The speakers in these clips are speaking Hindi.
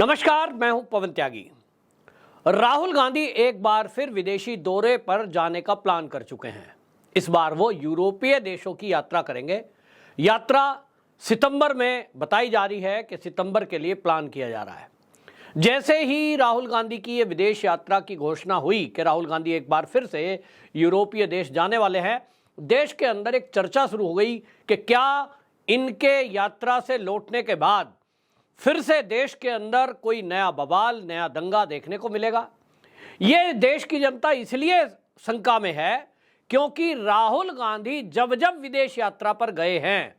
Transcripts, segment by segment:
नमस्कार, मैं हूं पवन त्यागी। राहुल गांधी एक बार फिर विदेशी दौरे पर जाने का प्लान कर चुके हैं। इस बार वो यूरोपीय देशों की यात्रा करेंगे। यात्रा सितंबर में बताई जा रही है कि सितंबर के लिए प्लान किया जा रहा है। जैसे ही राहुल गांधी की ये विदेश यात्रा की घोषणा हुई कि राहुल गांधी एक बार फिर से यूरोपीय देश जाने वाले हैं, देश के अंदर एक चर्चा शुरू हो गई कि क्या इनके यात्रा से लौटने के बाद फिर से देश के अंदर कोई नया बवाल, नया दंगा देखने को मिलेगा। ये देश की जनता इसलिए शंका में है क्योंकि राहुल गांधी जब जब विदेश यात्रा पर गए हैं,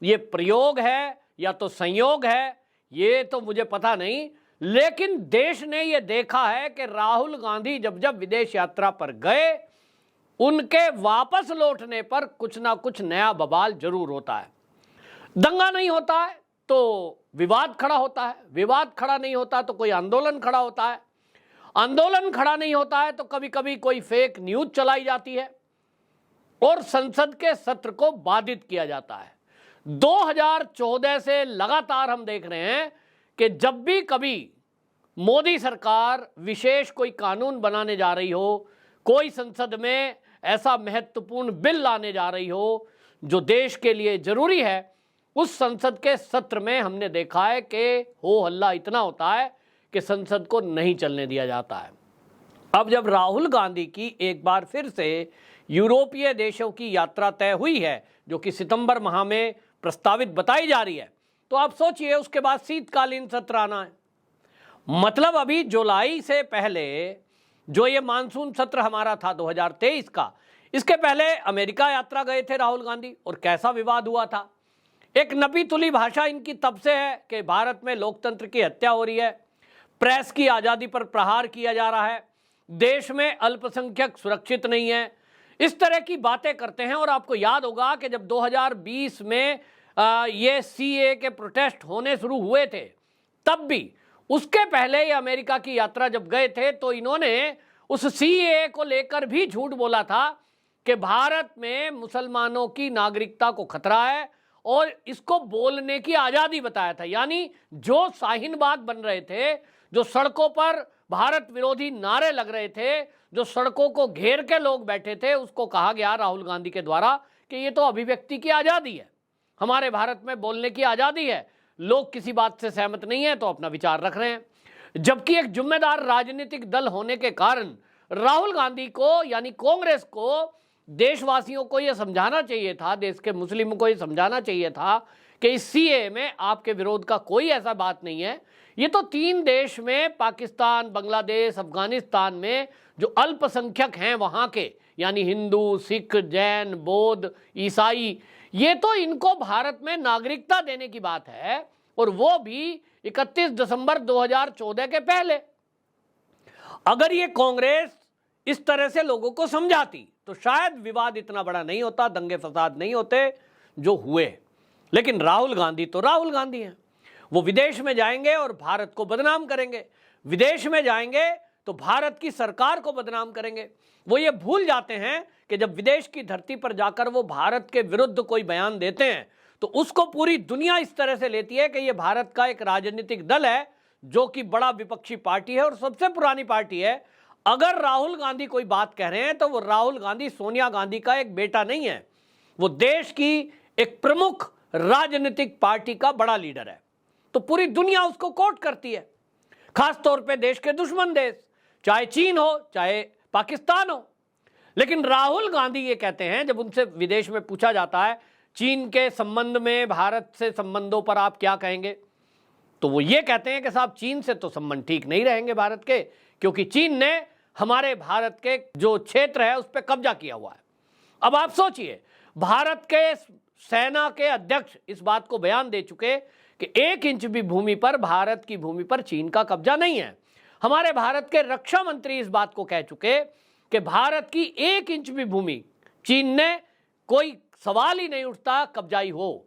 ये प्रयोग है या तो संयोग है, ये तो मुझे पता नहीं, लेकिन देश ने ये देखा है कि राहुल गांधी जब जब विदेश यात्रा पर गए, उनके वापस लौटने पर कुछ ना कुछ नया बवाल जरूर होता है। दंगा नहीं होता है तो विवाद खड़ा होता है, विवाद खड़ा नहीं होता तो कोई आंदोलन खड़ा होता है, आंदोलन खड़ा नहीं होता है तो कभी कभी कोई फेक न्यूज चलाई जाती है और संसद के सत्र को बाधित किया जाता है। 2014 से लगातार हम देख रहे हैं कि जब भी कभी मोदी सरकार विशेष कोई कानून बनाने जा रही हो, कोई संसद में ऐसा महत्वपूर्ण बिल लाने जा रही हो जो देश के लिए जरूरी है, उस संसद के सत्र में हमने देखा है कि हो हल्ला इतना होता है कि संसद को नहीं चलने दिया जाता है। अब जब राहुल गांधी की एक बार फिर से यूरोपीय देशों की यात्रा तय हुई है, जो कि सितंबर माह में प्रस्तावित बताई जा रही है, तो आप सोचिए उसके बाद शीतकालीन सत्र आना है। मतलब अभी जुलाई से पहले जो ये मानसून सत्र हमारा था 2023 का, इसके पहले अमेरिका यात्रा गए थे राहुल गांधी और कैसा विवाद हुआ था। एक नपी तुली भाषा इनकी तब से है कि भारत में लोकतंत्र की हत्या हो रही है, प्रेस की आज़ादी पर प्रहार किया जा रहा है, देश में अल्पसंख्यक सुरक्षित नहीं है, इस तरह की बातें करते हैं। और आपको याद होगा कि जब 2020 में ये सीए के प्रोटेस्ट होने शुरू हुए थे, तब भी उसके पहले ये अमेरिका की यात्रा जब गए थे तो इन्होंने उस सीए को लेकर भी झूठ बोला था कि भारत में मुसलमानों की नागरिकता को खतरा है और इसको बोलने की आज़ादी बताया था। यानी जो शाहीनबाग बन रहे थे, जो सड़कों पर भारत विरोधी नारे लग रहे थे, जो सड़कों को घेर के लोग बैठे थे, उसको कहा गया राहुल गांधी के द्वारा कि ये तो अभिव्यक्ति की आज़ादी है, हमारे भारत में बोलने की आज़ादी है, लोग किसी बात से सहमत नहीं है तो अपना विचार रख रहे हैं। जबकि एक जिम्मेदार राजनीतिक दल होने के कारण राहुल गांधी को यानी कांग्रेस को देशवासियों को यह समझाना चाहिए था, देश के मुस्लिमों को यह समझाना चाहिए था कि इस सीए में आपके विरोध का कोई ऐसा बात नहीं है। ये तो 3 देश में, पाकिस्तान, बांग्लादेश, अफगानिस्तान में जो अल्पसंख्यक हैं वहाँ के, यानी हिंदू, सिख, जैन, बौद्ध, ईसाई, ये तो इनको भारत में नागरिकता देने की बात है, और वो भी 31 दिसंबर 2014 के पहले। अगर ये कांग्रेस इस तरह से लोगों को समझाती तो शायद विवाद इतना बड़ा नहीं होता, दंगे फसाद नहीं होते जो हुए। लेकिन राहुल गांधी तो राहुल गांधी हैं, वो विदेश में जाएंगे और भारत को बदनाम करेंगे, विदेश में जाएंगे तो भारत की सरकार को बदनाम करेंगे। वो ये भूल जाते हैं कि जब विदेश की धरती पर जाकर वो भारत के विरुद्ध कोई बयान देते हैं तो उसको पूरी दुनिया इस तरह से लेती है कि ये भारत का एक राजनीतिक दल है जो कि बड़ा विपक्षी पार्टी है और सबसे पुरानी पार्टी है। अगर राहुल गांधी कोई बात कह रहे हैं तो वो राहुल गांधी सोनिया गांधी का एक बेटा नहीं है, वो देश की एक प्रमुख राजनीतिक पार्टी का बड़ा लीडर है, तो पूरी दुनिया उसको कोट करती है, खासतौर पे देश के दुश्मन देश, चाहे चीन हो चाहे पाकिस्तान हो। लेकिन राहुल गांधी ये कहते हैं, जब उनसे विदेश में पूछा जाता है चीन के संबंध में, भारत से संबंधों पर आप क्या कहेंगे, तो वो ये कहते हैं कि साहब चीन से तो संबंध ठीक नहीं रहेंगे भारत के, क्योंकि चीन ने हमारे भारत के जो क्षेत्र है उस पर कब्जा किया हुआ है। अब आप सोचिए, भारत के सेना के अध्यक्ष इस बात को बयान दे चुके कि 1 इंच भी भूमि पर, भारत की भूमि पर चीन का कब्जा नहीं है। हमारे भारत के रक्षा मंत्री इस बात को कह चुके कि भारत की 1 इंच भी भूमि चीन ने, कोई सवाल ही नहीं उठता कब्जाई हो।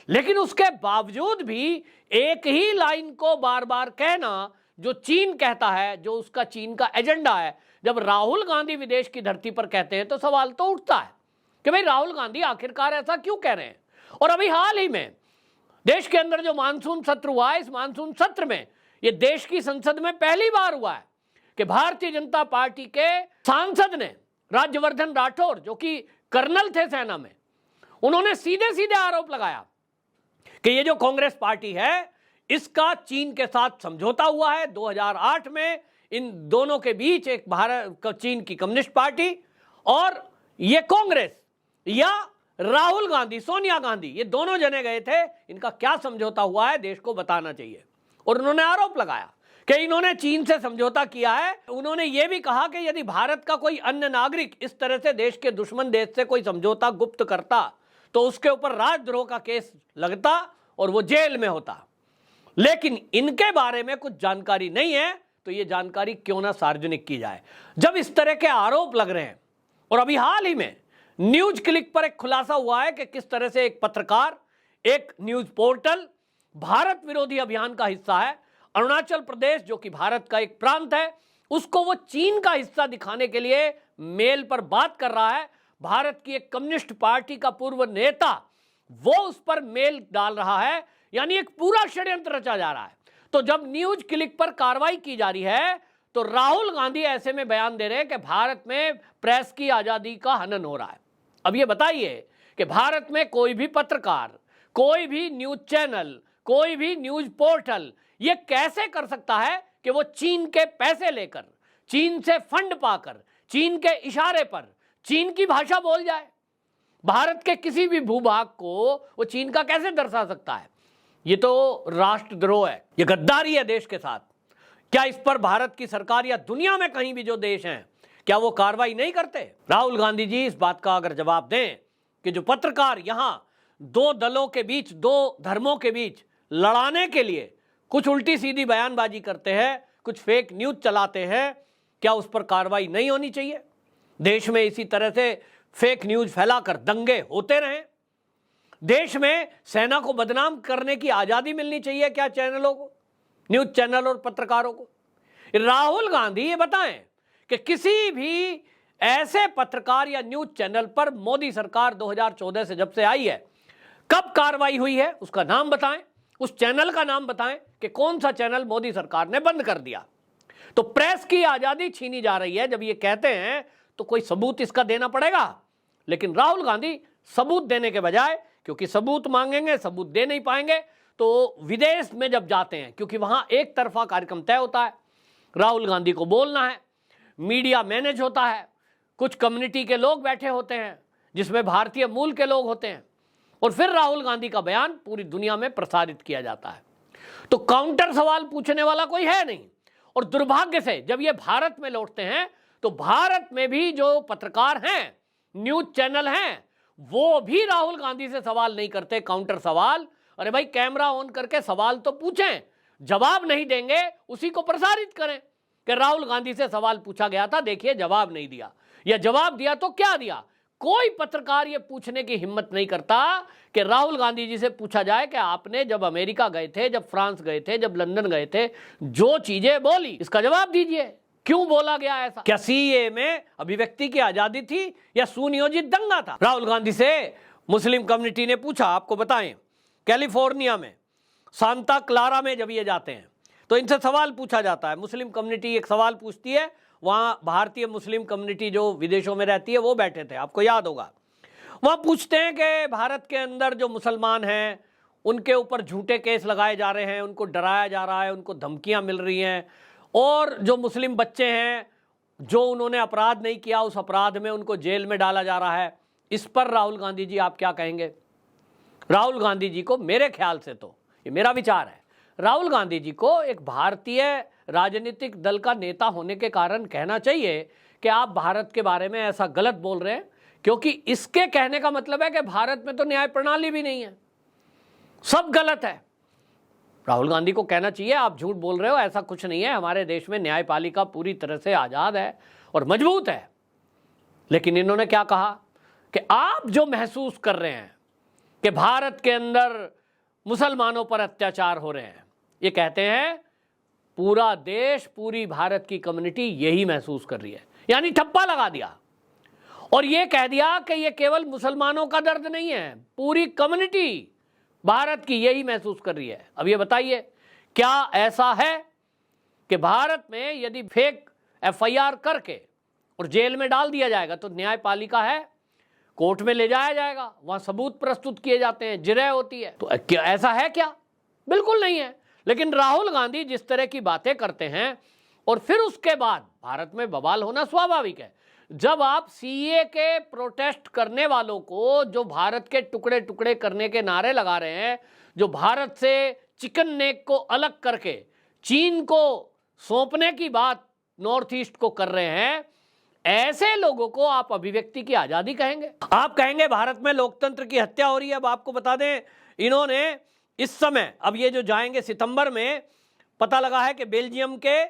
लेकिन उसके बावजूद भी एक ही लाइन को बार बार कहना जो चीन कहता है, जो उसका चीन का एजेंडा है, जब राहुल गांधी विदेश की धरती पर कहते हैं तो सवाल तो उठता है कि भाई राहुल गांधी आखिरकार ऐसा क्यों कह रहे हैं। और अभी हाल ही में देश के अंदर जो मानसून सत्र हुआ है, इस मानसून सत्र में ये देश की संसद में पहली बार हुआ है कि भारतीय जनता पार्टी के सांसद ने, राज्यवर्धन राठौर जो कि कर्नल थे सेना में, उन्होंने सीधे सीधे आरोप लगाया कि ये जो कांग्रेस पार्टी है इसका चीन के साथ समझौता हुआ है। 2008 में इन दोनों के बीच एक भारत चीन की कम्युनिस्ट पार्टी और ये कांग्रेस या राहुल गांधी, सोनिया गांधी, ये दोनों जने गए थे, इनका क्या समझौता हुआ है देश को बताना चाहिए। और उन्होंने आरोप लगाया कि इन्होंने चीन से समझौता किया है। उन्होंने ये भी कहा कि यदि भारत का कोई अन्य नागरिक इस तरह से देश के दुश्मन देश से कोई समझौता गुप्त करता तो उसके ऊपर राजद्रोह का केस लगता और वो जेल में होता। लेकिन इनके बारे में कुछ जानकारी नहीं है, तो ये जानकारी क्यों ना सार्वजनिक की जाए। जब इस तरह के आरोप लग रहे हैं, और अभी हाल ही में न्यूज क्लिक पर एक खुलासा हुआ है कि किस तरह से एक पत्रकार, एक न्यूज पोर्टल भारत विरोधी अभियान का हिस्सा है, अरुणाचल प्रदेश जो कि भारत का एक प्रांत है, उसको वो चीन का हिस्सा दिखाने के लिए मेल पर बात कर रहा है। भारत की एक कम्युनिस्ट पार्टी का पूर्व नेता वो उस पर मेल डाल रहा है, यानी एक पूरा षड्यंत्र रचा जा रहा है। तो जब न्यूज क्लिक पर कार्रवाई की जा रही है तो राहुल गांधी ऐसे में बयान दे रहे हैं कि भारत में प्रेस की आजादी का हनन हो रहा है। अब ये बताइए कि भारत में कोई भी पत्रकार, कोई भी न्यूज चैनल, कोई भी न्यूज पोर्टल ये कैसे कर सकता है कि वो चीन के पैसे लेकर, चीन से फंड पाकर, चीन के इशारे पर चीन की भाषा बोल जाए? भारत के किसी भी भूभाग को वो चीन का कैसे दर्शा सकता है? ये तो राष्ट्रद्रोह है, ये गद्दारी है देश के साथ। क्या इस पर भारत की सरकार या दुनिया में कहीं भी जो देश हैं, क्या वो कार्रवाई नहीं करते? राहुल गांधी जी इस बात का अगर जवाब दें कि जो पत्रकार यहां दो दलों के बीच, दो धर्मों के बीच लड़ाने के लिए कुछ उल्टी सीधी बयानबाजी करते हैं, कुछ फेक न्यूज चलाते हैं, क्या उस पर कार्रवाई नहीं होनी चाहिए? देश में इसी तरह से फेक न्यूज फैलाकर दंगे होते रहें? देश में सेना को बदनाम करने की आजादी मिलनी चाहिए क्या चैनलों को, न्यूज चैनल और पत्रकारों को? राहुल गांधी ये बताएं कि किसी भी ऐसे पत्रकार या न्यूज चैनल पर मोदी सरकार 2014 से जब से आई है कब कार्रवाई हुई है, उसका नाम बताएं, उस चैनल का नाम बताएं कि कौन सा चैनल मोदी सरकार ने बंद कर दिया। तो प्रेस की आजादी छीनी जा रही है जब ये कहते हैं तो कोई सबूत इसका देना पड़ेगा। लेकिन राहुल गांधी सबूत देने के बजाय, क्योंकि सबूत मांगेंगे, सबूत दे नहीं पाएंगे, तो विदेश में जब जाते हैं, क्योंकि वहां एक तरफा कार्यक्रम तय होता है, राहुल गांधी को बोलना है, मीडिया मैनेज होता है, कुछ कम्युनिटी के लोग बैठे होते हैं जिसमें भारतीय मूल के लोग होते हैं, और फिर राहुल गांधी का बयान पूरी दुनिया में प्रसारित किया जाता है। तो काउंटर सवाल पूछने वाला कोई है नहीं। और दुर्भाग्य से जब ये भारत में लौटते हैं तो भारत में भी जो पत्रकार हैं, न्यूज चैनल हैं, वो भी राहुल गांधी से सवाल नहीं करते, काउंटर सवाल। अरे भाई कैमरा ऑन करके सवाल तो पूछें, जवाब नहीं देंगे उसी को प्रसारित करें कि राहुल गांधी से सवाल पूछा गया था, देखिए जवाब नहीं दिया, या जवाब दिया तो क्या दिया। कोई पत्रकार ये पूछने की हिम्मत नहीं करता कि राहुल गांधी जी से पूछा जाए कि आपने जब अमेरिका गए थे, जब फ्रांस गए थे, जब लंदन गए थे, जो चीजें बोली इसका जवाब दीजिए, क्यों बोला गया ऐसा? क्या सीए में अभिव्यक्ति की आजादी थी या सुनियोजित दंगा था? राहुल गांधी से मुस्लिम कम्युनिटी ने पूछा, आपको बताएं कैलिफोर्निया में सांता क्लारा में जब ये जाते हैं तो इनसे सवाल पूछा जाता है, मुस्लिम कम्युनिटी एक सवाल पूछती है, वहां भारतीय मुस्लिम कम्युनिटी जो विदेशों में रहती है वो बैठे थे, आपको याद होगा। वहां पूछते हैं कि भारत के अंदर जो मुसलमान हैं उनके ऊपर झूठे केस लगाए जा रहे हैं, उनको डराया जा रहा है, उनको धमकियां मिल रही हैं, और जो मुस्लिम बच्चे हैं जो उन्होंने अपराध नहीं किया उस अपराध में उनको जेल में डाला जा रहा है। इस पर राहुल गांधी जी आप क्या कहेंगे? राहुल गांधी जी को, मेरे ख्याल से तो ये मेरा विचार है, राहुल गांधी जी को एक भारतीय राजनीतिक दल का नेता होने के कारण कहना चाहिए कि आप भारत के बारे में ऐसा गलत बोल रहे हैं, क्योंकि इसके कहने का मतलब है कि भारत में तो न्याय प्रणाली भी नहीं है, सब गलत है। राहुल गांधी को कहना चाहिए आप झूठ बोल रहे हो, ऐसा कुछ नहीं है, हमारे देश में न्यायपालिका पूरी तरह से आज़ाद है और मजबूत है। लेकिन इन्होंने क्या कहा कि आप जो महसूस कर रहे हैं कि भारत के अंदर मुसलमानों पर अत्याचार हो रहे हैं, ये कहते हैं पूरा देश, पूरी भारत की कम्युनिटी यही महसूस कर रही है, यानी ठप्पा लगा दिया और ये कह दिया कि ये केवल मुसलमानों का दर्द नहीं है, पूरी कम्युनिटी भारत की यही महसूस कर रही है। अब ये बताइए क्या ऐसा है? कि भारत में यदि फेक एफआईआर करके और जेल में डाल दिया जाएगा तो न्यायपालिका है, कोर्ट में ले जाया जाएगा, वहां सबूत प्रस्तुत किए जाते हैं, जिरह होती है। तो क्या ऐसा है क्या? बिल्कुल नहीं है। लेकिन राहुल गांधी जिस तरह की बातें करते हैं और फिर उसके बाद भारत में बवाल होना स्वाभाविक है। जब आप सीए के प्रोटेस्ट करने वालों को, जो भारत के टुकड़े टुकड़े करने के नारे लगा रहे हैं, जो भारत से चिकन नेक को अलग करके चीन को सौंपने की बात नॉर्थ ईस्ट को कर रहे हैं, ऐसे लोगों को आप अभिव्यक्ति की आजादी कहेंगे? आप कहेंगे भारत में लोकतंत्र की हत्या हो रही है। अब आपको बता दें, इन्होंने इस समय, अब ये जो जाएंगे सितंबर में, पता लगा है कि बेल्जियम के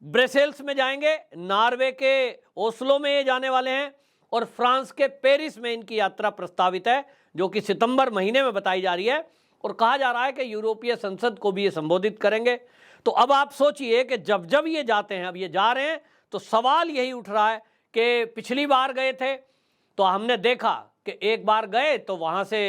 ब्रसेल्स में जाएंगे, नॉर्वे के ओस्लो में ये जाने वाले हैं और फ्रांस के पेरिस में इनकी यात्रा प्रस्तावित है, जो कि सितंबर महीने में बताई जा रही है। और कहा जा रहा है कि यूरोपीय संसद को भी ये संबोधित करेंगे। तो अब आप सोचिए कि जब जब ये जाते हैं, अब ये जा रहे हैं, तो सवाल यही उठ रहा है कि पिछली बार गए थे तो हमने देखा कि एक बार गए तो वहाँ से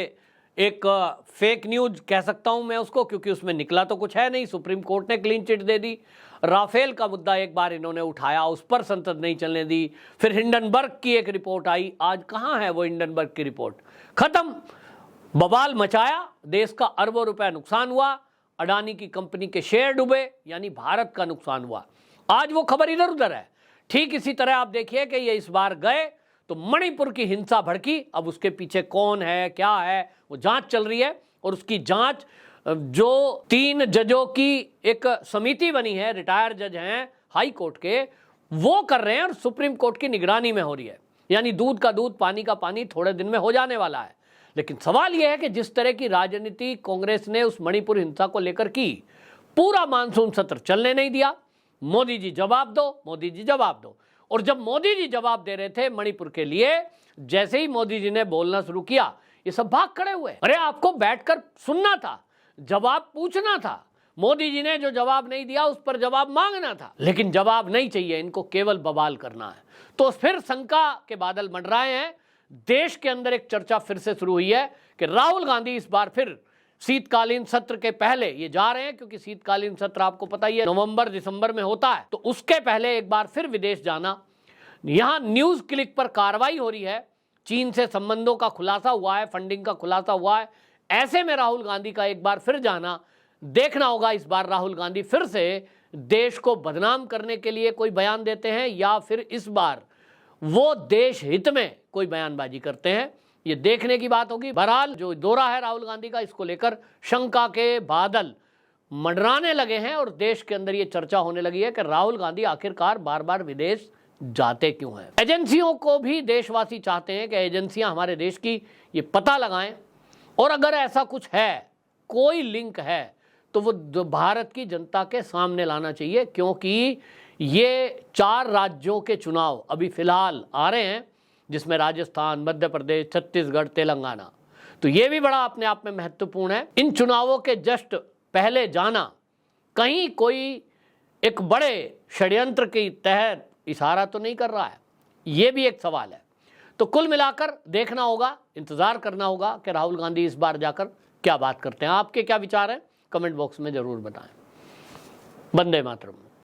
एक फेक न्यूज कह सकता हूं मैं उसको, क्योंकि उसमें निकला तो कुछ है नहीं, सुप्रीम कोर्ट ने क्लीन चिट दे दी। राफेल का मुद्दा एक बार इन्होंने उठाया, उस पर संसद नहीं चलने दी। फिर हिंडनबर्ग की एक रिपोर्ट आई, आज कहां है वो हिंडनबर्ग की रिपोर्ट? खत्म, बवाल मचाया, देश का अरबों रुपए नुकसान हुआ, अडानी की कंपनी के शेयर डूबे, यानी भारत का नुकसान हुआ। आज वो खबर इधर उधर है। ठीक इसी तरह आप देखिए कि ये इस बार गए तो मणिपुर की हिंसा भड़की। अब उसके पीछे कौन है, क्या है, वो जांच चल रही है। और उसकी जांच जो 3 जजों की एक समिति बनी है, रिटायर्ड जज हैं हाई कोर्ट के, वो कर रहे हैं और सुप्रीम कोर्ट की निगरानी में हो रही है। यानी दूध का दूध, पानी का पानी थोड़े दिन में हो जाने वाला है। लेकिन सवाल यह है कि जिस तरह की राजनीति कांग्रेस ने उस मणिपुर हिंसा को लेकर की, पूरा मानसून सत्र चलने नहीं दिया। मोदी जी जवाब दो, मोदी जी जवाब दो। और जब मोदी जी जवाब दे रहे थे मणिपुर के लिए, जैसे ही मोदी जी ने बोलना शुरू किया, ये सब भाग खड़े हुए। अरे आपको बैठकर सुनना था, जवाब पूछना था। मोदी जी ने जो जवाब नहीं दिया उस पर जवाब मांगना था। लेकिन जवाब नहीं चाहिए, इनको केवल बवाल करना है। तो फिर शंका के बादल मंडराए हैं। देश के अंदर एक चर्चा फिर से शुरू हुई है कि राहुल गांधी इस बार फिर शीतकालीन सत्र के पहले ये जा रहे हैं, क्योंकि शीतकालीन सत्र आपको पता ही है नवंबर दिसंबर में होता है, तो उसके पहले एक बार फिर विदेश जाना। यहां न्यूज क्लिक पर कार्रवाई हो रही है, चीन से संबंधों का खुलासा हुआ है, फंडिंग का खुलासा हुआ है। ऐसे में राहुल गांधी का एक बार फिर जाना, देखना होगा इस बार राहुल गांधी फिर से देश को बदनाम करने के लिए कोई बयान देते हैं या फिर इस बार वो देश हित में कोई बयानबाजी करते हैं। ये देखने की बात होगी। बहरहाल जो दौरा है राहुल गांधी का, इसको लेकर शंका के बादल मंडराने लगे हैं और देश के अंदर ये चर्चा होने लगी है कि राहुल गांधी आखिरकार बार बार विदेश जाते क्यों हैं। एजेंसियों को भी देशवासी चाहते हैं कि एजेंसियां हमारे देश की ये पता लगाएं, और अगर ऐसा कुछ है, कोई लिंक है, तो वो भारत की जनता के सामने लाना चाहिए। क्योंकि ये 4 राज्यों के चुनाव अभी फिलहाल आ रहे हैं, जिसमें राजस्थान, मध्य प्रदेश, छत्तीसगढ़, तेलंगाना, तो ये भी बड़ा अपने आप में महत्वपूर्ण है। इन चुनावों के जस्ट पहले जाना कहीं कोई एक बड़े षड्यंत्र के तहत इशारा तो नहीं कर रहा है, ये भी एक सवाल है। तो कुल मिलाकर देखना होगा, इंतजार करना होगा कि राहुल गांधी इस बार जाकर क्या बात करते हैं। आपके क्या विचार हैं, कमेंट बॉक्स में जरूर बताएं। वंदे मातरम।